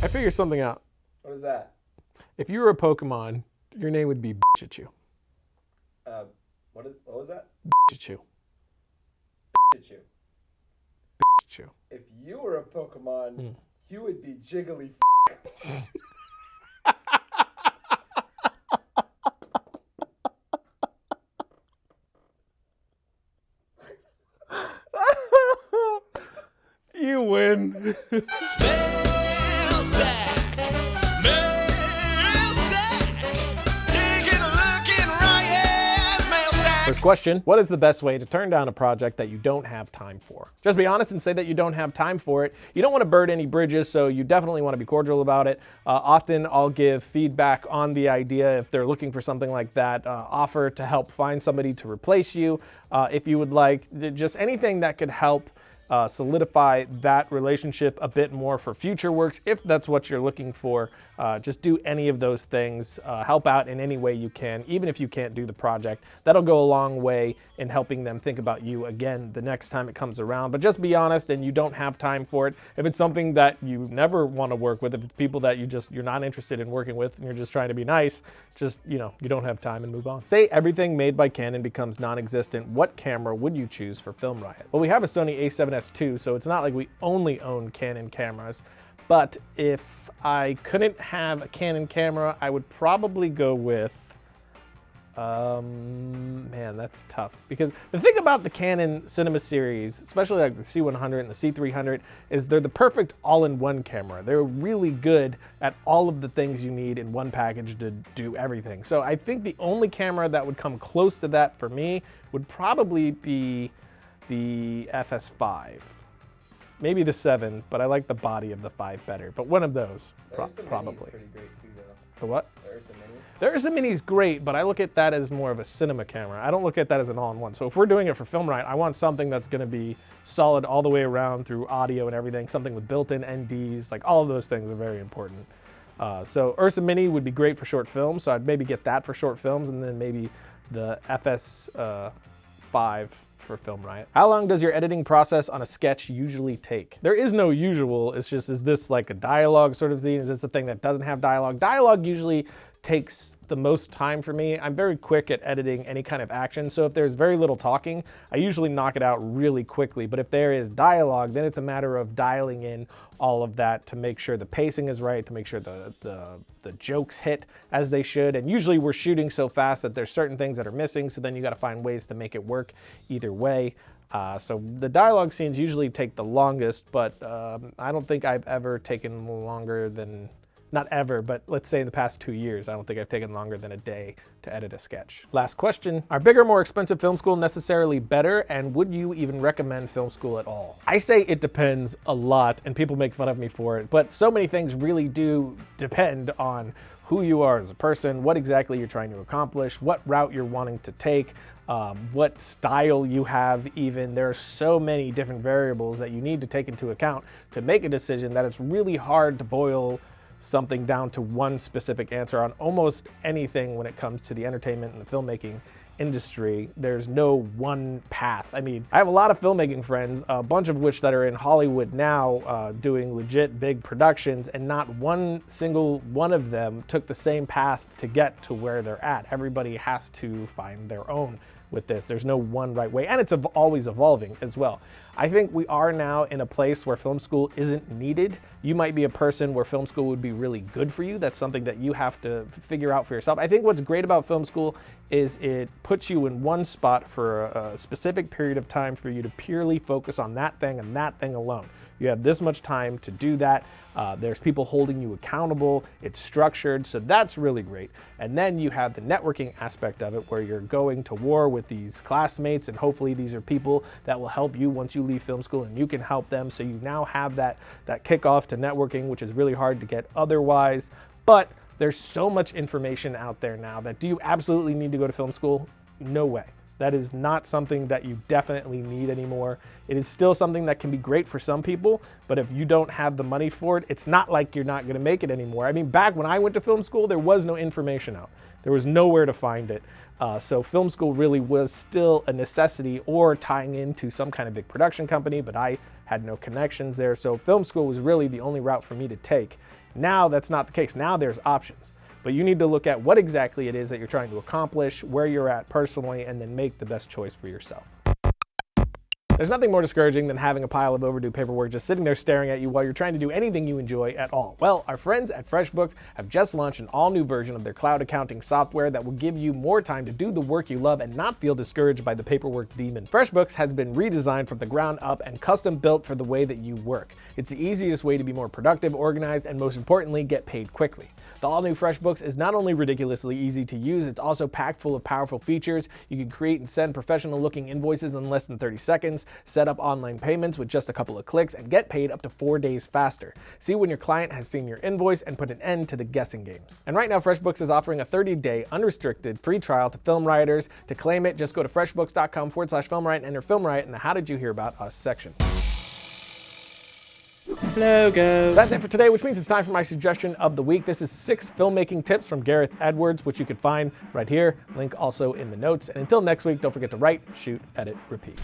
I figured something out. What is that? If you were a Pokemon, your name would be Pikachu. What was that? Pikachu. Pikachu. Pikachu. If you were a Pokemon, you would be Jiggly. You win. First question, what is the best way to turn down a project that you don't have time for? Just be honest and say that you don't have time for it. You don't want to burn any bridges, so you definitely want to be cordial about it. Often I'll give feedback on the idea if they're looking for something like that, offer to help find somebody to replace you. If you would like, just anything that could help solidify that relationship a bit more for future works, if that's what you're looking for. Just do any of those things, help out in any way you can, even if you can't do the project. That'll go a long way in helping them think about you again the next time it comes around. But just be honest, and you don't have time for it. If it's something that you never want to work with, if it's people that you're not interested in working with and you're just trying to be nice, just, you don't have time and move on. Say everything made by Canon becomes non-existent. What camera would you choose for FilmRiot? Well, we have a Sony a7S II, so it's not like we only own Canon cameras. But if I couldn't have a Canon camera, I would probably go with, man, that's tough. Because the thing about the Canon cinema series, especially like the C100 and the C300, is they're the perfect all-in-one camera. They're really good at all of the things you need in one package to do everything. So I think the only camera that would come close to that for me would probably be the FS5. Maybe the 7, but I like the body of the 5 better. But one of those, probably. Pretty great too, though. The what? The Ursa Mini. The Ursa Mini is great, but I look at that as more of a cinema camera. I don't look at that as an all-in-one. So if we're doing it for FilmRiot, I want something that's going to be solid all the way around through audio and everything. Something with built-in NDs, like all of those things are very important. So Ursa Mini would be great for short films, so I'd maybe get that for short films, and then maybe the FS5 for FilmRiot. How long does your editing process on a sketch usually take? There is no usual, it's just, is this like a dialogue sort of scene? Is this a thing that doesn't have dialogue? Dialogue usually takes the most time for me. I'm very quick at editing any kind of action, so if there's very little talking, I usually knock it out really quickly. But if there is dialogue, then it's a matter of dialing in all of that to make sure the pacing is right, to make sure the jokes hit as they should. And usually we're shooting so fast that there's certain things that are missing, so then you got to find ways to make it work either way. So the dialogue scenes usually take the longest, but I don't think I've ever taken longer than, not ever, but let's say in the past 2 years, I don't think I've taken longer than a day to edit a sketch. Last question, are bigger, more expensive film school necessarily better, and would you even recommend film school at all? I say it depends a lot, and people make fun of me for it, but so many things really do depend on who you are as a person, what exactly you're trying to accomplish, what route you're wanting to take, what style you have even. There are so many different variables that you need to take into account to make a decision that it's really hard to boil something down to one specific answer on almost anything when it comes to the entertainment and the filmmaking industry. There's no one path. I mean, I have a lot of filmmaking friends, a bunch of which that are in Hollywood now, doing legit big productions, and not one single one of them took the same path to get to where they're at. Everybody has to find their own with this. There's no one right way, and it's always evolving as well. I think we are now in a place where film school isn't needed. You might be a person where film school would be really good for you. That's something that you have to figure out for yourself. I think what's great about film school is it puts you in one spot for a specific period of time for you to purely focus on that thing and that thing alone. You have this much time to do that. There's people holding you accountable. It's structured, so that's really great. And then you have the networking aspect of it where you're going to war with these classmates, and hopefully these are people that will help you once you leave film school and you can help them. So you now have that kickoff to networking, which is really hard to get otherwise. But there's so much information out there now that do you absolutely need to go to film school? No way. That is not something that you definitely need anymore. It is still something that can be great for some people, but if you don't have the money for it, it's not like you're not gonna make it anymore. I mean, back when I went to film school, there was no information out. There was nowhere to find it. So film school really was still a necessity, or tying into some kind of big production company, but I had no connections there. So film school was really the only route for me to take. Now that's not the case. Now there's options. But you need to look at what exactly it is that you're trying to accomplish, where you're at personally, and then make the best choice for yourself. There's nothing more discouraging than having a pile of overdue paperwork just sitting there staring at you while you're trying to do anything you enjoy at all. Well, our friends at FreshBooks have just launched an all-new version of their cloud accounting software that will give you more time to do the work you love and not feel discouraged by the paperwork demon. FreshBooks has been redesigned from the ground up and custom built for the way that you work. It's the easiest way to be more productive, organized, and most importantly, get paid quickly. The all-new FreshBooks is not only ridiculously easy to use, it's also packed full of powerful features. You can create and send professional-looking invoices in less than 30 seconds, set up online payments with just a couple of clicks, and get paid up to 4 days faster. See when your client has seen your invoice and put an end to the guessing games. And right now, FreshBooks is offering a 30-day unrestricted free trial to FilmRioters. To claim it, just go to freshbooks.com/FilmRiot and enter FilmRiot in the How Did You Hear About Us section. Logo. So that's it for today, which means it's time for my suggestion of the week. This is 6 filmmaking tips from Gareth Edwards, which you can find right here. Link also in the notes. And until next week, don't forget to write, shoot, edit, repeat.